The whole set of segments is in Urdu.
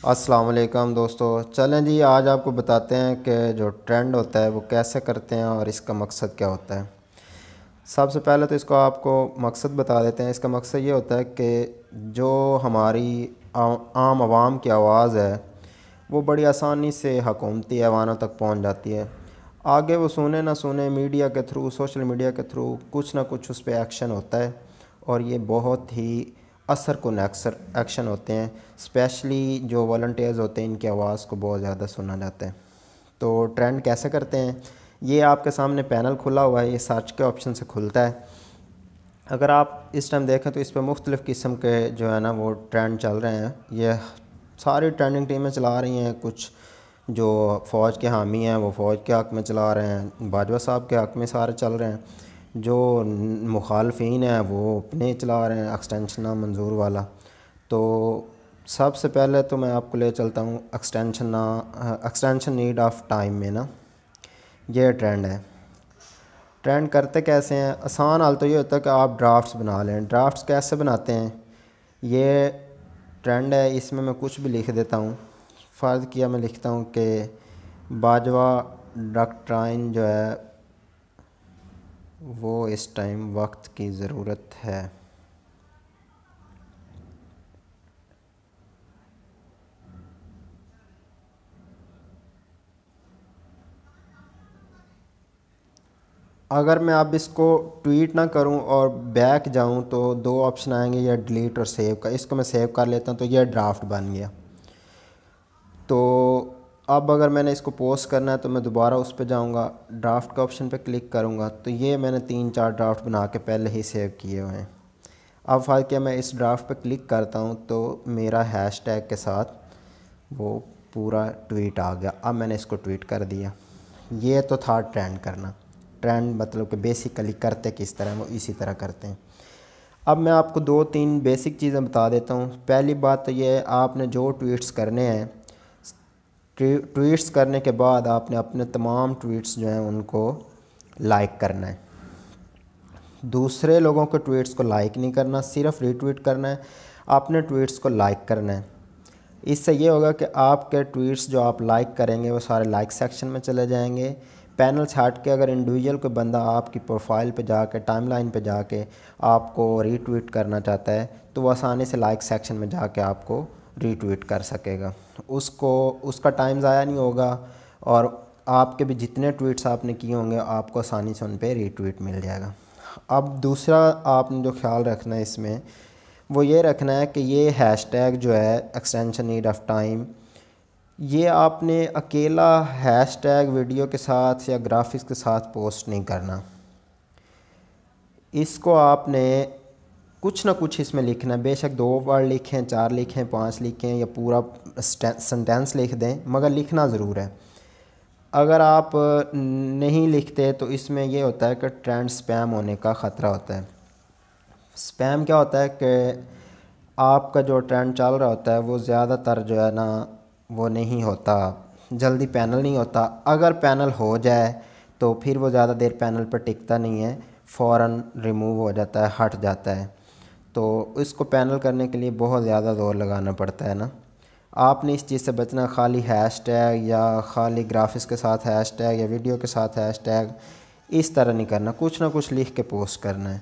السلام علیکم دوستو، چلیں جی آج آپ کو بتاتے ہیں کہ جو ٹرینڈ ہوتا ہے وہ کیسے کرتے ہیں اور اس کا مقصد کیا ہوتا ہے۔ سب سے پہلے تو اس کو آپ کو مقصد بتا دیتے ہیں۔ اس کا مقصد یہ ہوتا ہے کہ جو ہماری عام عوام کی آواز ہے وہ بڑی آسانی سے حکومتی ایوانوں تک پہنچ جاتی ہے۔ آگے وہ سنے نہ سنے، میڈیا کے تھرو، سوشل میڈیا کے تھرو کچھ نہ کچھ اس پہ ایکشن ہوتا ہے، اور یہ بہت ہی اثر کن ایکشن ہوتے ہیں۔ اسپیشلی جو والنٹیئرز ہوتے ہیں، ان کی آواز کو بہت زیادہ سنا جاتا ہے۔ تو ٹرینڈ کیسے کرتے ہیں؟ یہ آپ کے سامنے پینل کھلا ہوا ہے، یہ سرچ کے آپشن سے کھلتا ہے۔ اگر آپ اس ٹائم دیکھیں تو اس پہ مختلف قسم کے جو ہے نا وہ ٹرینڈ چل رہے ہیں۔ یہ ساری ٹرینڈنگ ٹیمیں چلا رہی ہیں، کچھ جو فوج کے حامی ہیں وہ فوج کے حق میں چلا رہے ہیں، باجوہ صاحب کے حق میں سارے چل رہے ہیں، جو مخالفین ہیں وہ اپنے چلا رہے ہیں ایکسٹینشن منظور والا۔ تو سب سے پہلے تو میں آپ کو لے چلتا ہوں ایکسٹینشن نیڈ آف ٹائم میں نا، یہ ٹرینڈ ہے۔ ٹرینڈ کرتے کیسے ہیں؟ آسان حال تو یہ ہوتا ہے کہ آپ ڈرافٹس بنا لیں۔ ڈرافٹس کیسے بناتے ہیں؟ یہ ٹرینڈ ہے، اس میں کچھ بھی لکھ دیتا ہوں۔ فرض کیا میں لکھتا ہوں کہ باجوہ ڈاکٹرائن جو ہے وہ اس ٹائم وقت کی ضرورت ہے۔ اگر میں اب اس کو ٹویٹ نہ کروں اور بیک جاؤں تو دو آپشن آئیں گے، یا ڈیلیٹ اور سیو کا۔ اس کو میں سیو کر لیتا ہوں تو یہ ڈرافٹ بن گیا۔ تو اب اگر میں نے اس کو پوسٹ کرنا ہے تو میں دوبارہ اس پہ جاؤں گا، ڈرافٹ کا آپشن پہ کلک کروں گا، تو یہ میں نے 3-4 ڈرافٹ بنا کے پہلے ہی سیو کیے ہوئے ہیں۔ اب فرض کیا میں اس ڈرافٹ پہ کلک کرتا ہوں تو میرا ہیش ٹیگ کے ساتھ وہ پورا ٹویٹ آ گیا۔ اب میں نے اس کو ٹویٹ کر دیا۔ یہ تو تھا ٹرینڈ کرنا۔ ٹرینڈ مطلب کہ بیسیکلی کرتے کس طرح، وہ اسی طرح کرتے ہیں۔ اب میں آپ کو 2-3 بیسک چیزیں بتا دیتا ہوں۔ پہلی بات تو یہ ہے، آپ نے جو ٹویٹس کرنے ہیں، ٹویٹس کرنے کے بعد آپ نے اپنے تمام ٹویٹس جو ہیں ان کو لائک کرنا ہے۔ دوسرے لوگوں کے ٹویٹس کو لائک نہیں کرنا، صرف ری ٹویٹ کرنا ہے، اپنے ٹویٹس کو لائک کرنا ہے۔ اس سے یہ ہوگا کہ آپ کے ٹویٹس جو آپ لائک کریں گے وہ سارے لائک سیکشن میں چلے جائیں گے۔ پینل سے ہٹ کے اگر انڈیویجول کوئی بندہ آپ کی پروفائل پہ جا کے، ٹائم لائن پہ جا کے آپ کو ری ٹویٹ کرنا چاہتا ہے تو وہ آسانی سے لائک سیکشن میں جا کے آپ کو ری ٹویٹ کر سکے گا۔ اس کا ٹائم ضائع نہیں ہوگا، اور آپ کے بھی جتنے ٹویٹس آپ نے کیے ہوں گے آپ کو آسانی سے ان پہ ری ٹویٹ مل جائے گا۔ اب دوسرا آپ نے جو خیال رکھنا ہے اس میں، وہ یہ رکھنا ہے کہ یہ ہیش ٹیگ جو ہے ایکسٹینشن نیڈ آف ٹائم، یہ آپ نے اکیلا ہیش ٹیگ ویڈیو کے ساتھ یا گرافکس کے ساتھ پوسٹ نہیں کرنا۔ اس کو آپ نے کچھ نہ کچھ اس میں لکھنا ہے، بے شک 2 ورڈ لکھیں، 4 لکھیں، 5 لکھیں، یا پورا سنٹینس لکھ دیں، مگر لکھنا ضرور ہے۔ اگر آپ نہیں لکھتے تو اس میں یہ ہوتا ہے کہ ٹرینڈ سپیم ہونے کا خطرہ ہوتا ہے۔ سپیم کیا ہوتا ہے کہ آپ کا جو ٹرینڈ چل رہا ہوتا ہے وہ زیادہ تر جو ہے نا وہ نہیں ہوتا، جلدی پینل نہیں ہوتا۔ اگر پینل ہو جائے تو پھر وہ زیادہ دیر پینل پر ٹکتا نہیں ہے، فوراً ریموو ہو جاتا ہے، ہٹ جاتا ہے۔ تو اس کو پینل کرنے کے لیے بہت زیادہ زور لگانا پڑتا ہے نا۔ آپ نے اس چیز سے بچنا، خالی ہیش ٹیگ یا خالی گرافکس کے ساتھ ہیش ٹیگ یا ویڈیو کے ساتھ ہیش ٹیگ اس طرح نہیں کرنا، کچھ نہ کچھ لکھ کے پوسٹ کرنا ہے۔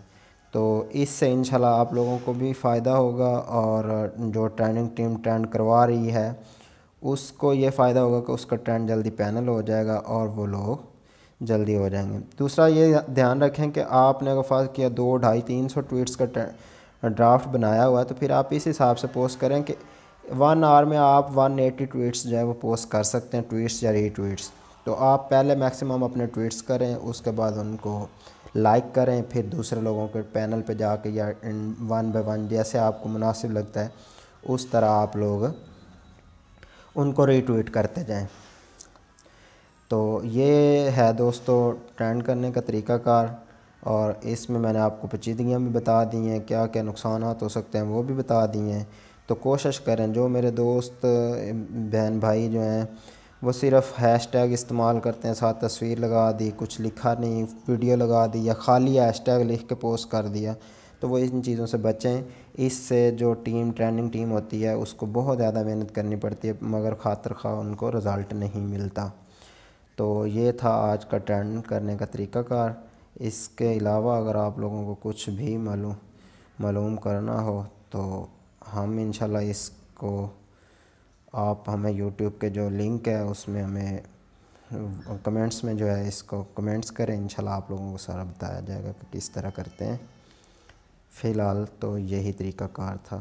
تو اس سے انشاءاللہ آپ لوگوں کو بھی فائدہ ہوگا، اور جو ٹرینڈنگ ٹیم ٹرینڈ کروا رہی ہے اس کو یہ فائدہ ہوگا کہ اس کا ٹرینڈ جلدی پینل ہو جائے گا اور وہ لوگ جلدی ہو جائیں گے۔ دوسرا یہ دھیان رکھیں کہ آپ نے اگر فرض کیا 200-250-300 ٹویٹس کا ڈرافٹ بنایا ہوا ہے تو پھر آپ اس حساب سے پوسٹ کریں کہ 1 آور میں آپ 180 ٹویٹس جو ہے وہ پوسٹ کر سکتے ہیں، ٹویٹس یا ری ٹویٹس۔ تو آپ پہلے میکسیمم اپنے ٹویٹس کریں، اس کے بعد ان کو لائک کریں، پھر دوسرے لوگوں کے پینل پہ جا کے یا 1 بائی 1 جیسے آپ کو مناسب لگتا ہے اس طرح آپ لوگ ان کو ری ٹویٹ کرتے جائیں۔ تو یہ ہے دوستو ٹرینڈ کرنے کا طریقہ کار، اور اس میں نے آپ کو پیچیدگیاں بھی بتا دی ہیں، کیا کیا نقصانات ہو سکتے ہیں وہ بھی بتا دی ہیں۔ تو کوشش کریں، جو میرے دوست بہن بھائی جو ہیں وہ صرف ہیش ٹیگ استعمال کرتے ہیں، ساتھ تصویر لگا دی، کچھ لکھا نہیں، ویڈیو لگا دی یا خالی ہیش ٹیگ لکھ کے پوسٹ کر دیا، تو وہ ان چیزوں سے بچیں. اس سے جو ٹریننگ ٹیم ہوتی ہے اس کو بہت زیادہ محنت کرنی پڑتی ہے مگر خاطر خواہ ان کو رزلٹ نہیں ملتا. تو یہ تھا آج کا ٹریننگ کرنے کا طریقہ کار. اس کے علاوہ اگر آپ لوگوں کو کچھ بھی معلوم کرنا ہو تو ہم انشاءاللہ اس کو آپ ہمیں یوٹیوب کے جو لنک ہے اس میں ہمیں کمنٹس میں جو ہے اس کو کمنٹس کریں. انشاءاللہ آپ لوگوں کو سارا بتایا جائے گا کہ کس طرح کرتے ہیں. فی الحال تو یہی طریقہ کار تھا.